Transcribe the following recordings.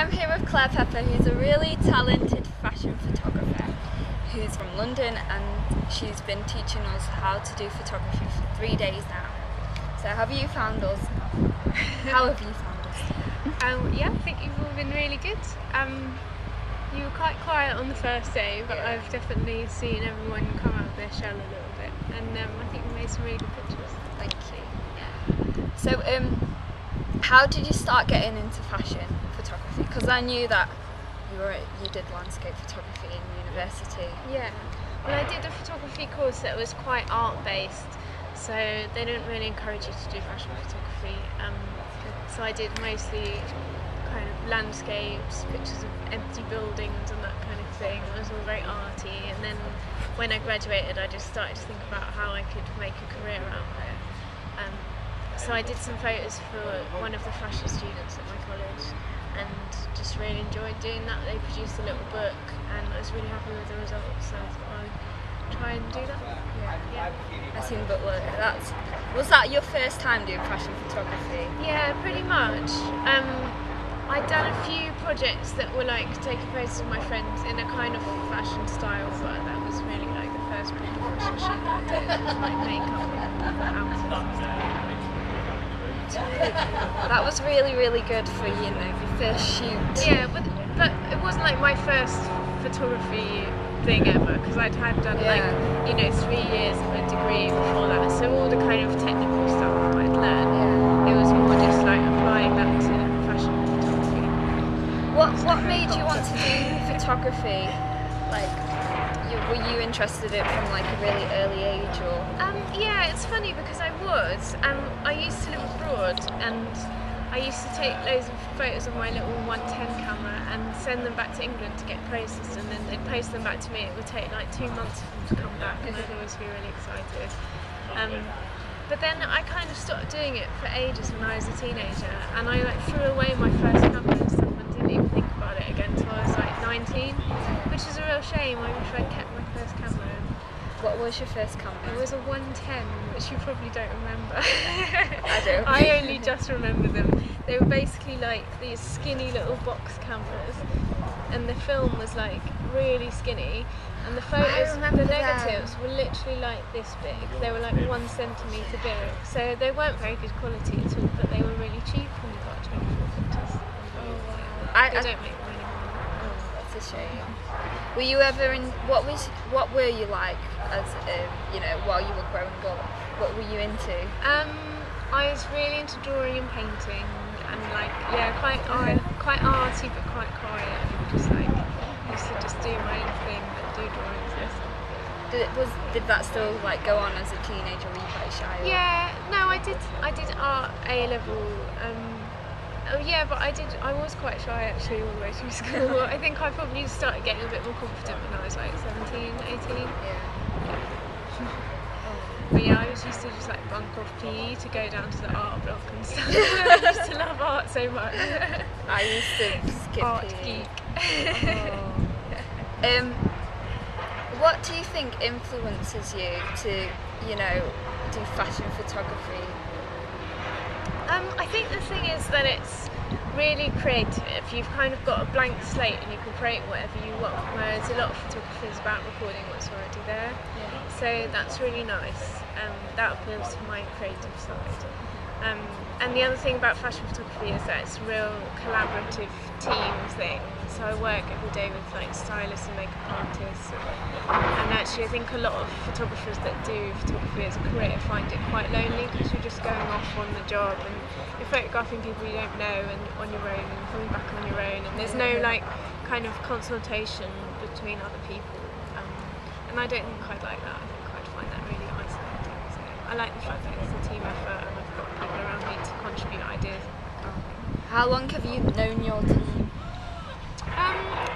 I'm here with Claire Pepper, who's a really talented fashion photographer who's from London, and she's been teaching us how to do photography for 3 days now. So have you found us? How have you found us? Yeah, I think you've all been really good. You were quite quiet on the first day, but I've definitely seen everyone come out of their shell a little bit, and I think we made some really good pictures. Thank you. So how did you start getting into fashion photography? Because I knew that you did landscape photography in university. Yeah, well, I did a photography course that was quite art-based, so they didn't really encourage you to do fashion photography. So I did mostly kind of landscapes, pictures of empty buildings and that kind of thing. It was all very arty, and then when I graduated I just started to think about how I could make a career out of it. So I did some photos for one of the fashion students at my college and just really enjoyed doing that. They produced a little book and I was really happy with the results, so I thought I'd try and do that. Yeah. I've seen the book. Was that your first time doing fashion photography? Yeah, pretty much. I'd done a few projects that were like taking photos of my friends in a kind of fashion style, but that was really like the first proper fashion shoot that I did. It was like makeup and outfits and stuff. That was really, really good for, you know, your first shoot. Yeah, but it wasn't like my first photography thing ever, because I'd had done like, you know, 3 years of a degree before that, so all the kind of technical stuff I'd learned, it was more just like applying that to fashion photography. What made you want to do photography? Like, were you interested in it from like a really early age, or? Yeah, it's funny because I was. I used to live abroad, and I used to take loads of photos on my little 110 camera and send them back to England to get processed, and then they'd post them back to me. It would take like 2 months for them to come back, and I'd always be really excited. But then I kind of stopped doing it for ages when I was a teenager, and I like threw away my first camera and stuff and didn't even think about it again until I was like 19, which is a real shame. I wish I'd kept my first camera. What was your first camera? It was a 110, which you probably don't remember. I do. I only just remember them. They were basically like these skinny little box cameras, and the film was like really skinny, and the photos, the negatives were literally like this big. They were like 1 centimetre big, so they weren't very good quality at all, but they were really cheap when you got 24 pictures. Oh wow. They don't make them anymore. Oh, that's a shame. Were you ever in? What were you like as you know, while you were growing up? What were you into? I was really into drawing and painting, and like quite arty but quite quiet, and just like used to just do my own thing, but do drawings and stuff. Did that still like go on as a teenager? Were you quite shy? Or? Yeah, no, I did art A level. But I was quite shy actually all the way through school. I think I probably started getting a bit more confident when I was like 17, 18. Yeah. But yeah, I was used to just like bunk off PE to go down to the art block and stuff. I used to love art so much. I used to skip art PE. geek. Oh. What do you think influences you to, you know, do fashion photography? I think the thing is that it's really creative. You've kind of got a blank slate and you can create whatever you want, whereas a lot of photography is about recording what's already there. Yeah. So that's really nice. That appeals to my creative side. And the other thing about fashion photography is that it's a real collaborative team thing. So I work every day with like stylists and makeup artists, and actually I think a lot of photographers that do photography as a career find it quite lonely, because you're just going off on the job and you're photographing people you don't know and on your own and coming back on your own, and there's no like kind of consultation between other people, and I don't think I'd like that. I think I'd find that really isolating. So I like the fact that it's a team effort and I've got people around me to contribute ideas. How long have you known your team?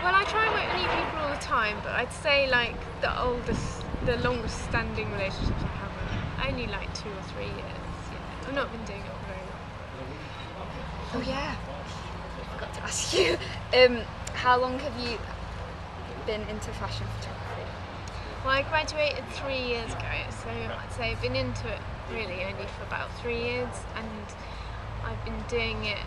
Well, I try and work with new people all the time, but I'd say like the longest standing relationships I have are only like 2 or 3 years. Yeah. I've not been doing it for very long. Oh yeah, I forgot to ask you. How long have you been into fashion photography? Well, I graduated 3 years ago, so I'd say I've been into it really only for about 3 years, and I've been doing it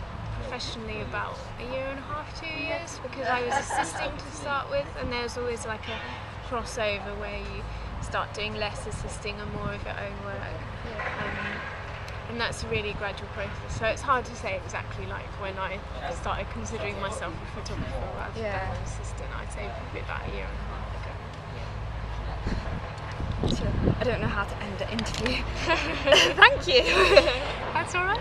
professionally about a year and a half, 2 years, because I was assisting to start with, and there's always like a crossover where you start doing less assisting and more of your own work. And that's a really gradual process, so it's hard to say exactly like when I started considering myself a photographer rather than an assistant. I'd say probably about a year and a half ago. So, I don't know how to end the interview. Thank you. That's alright.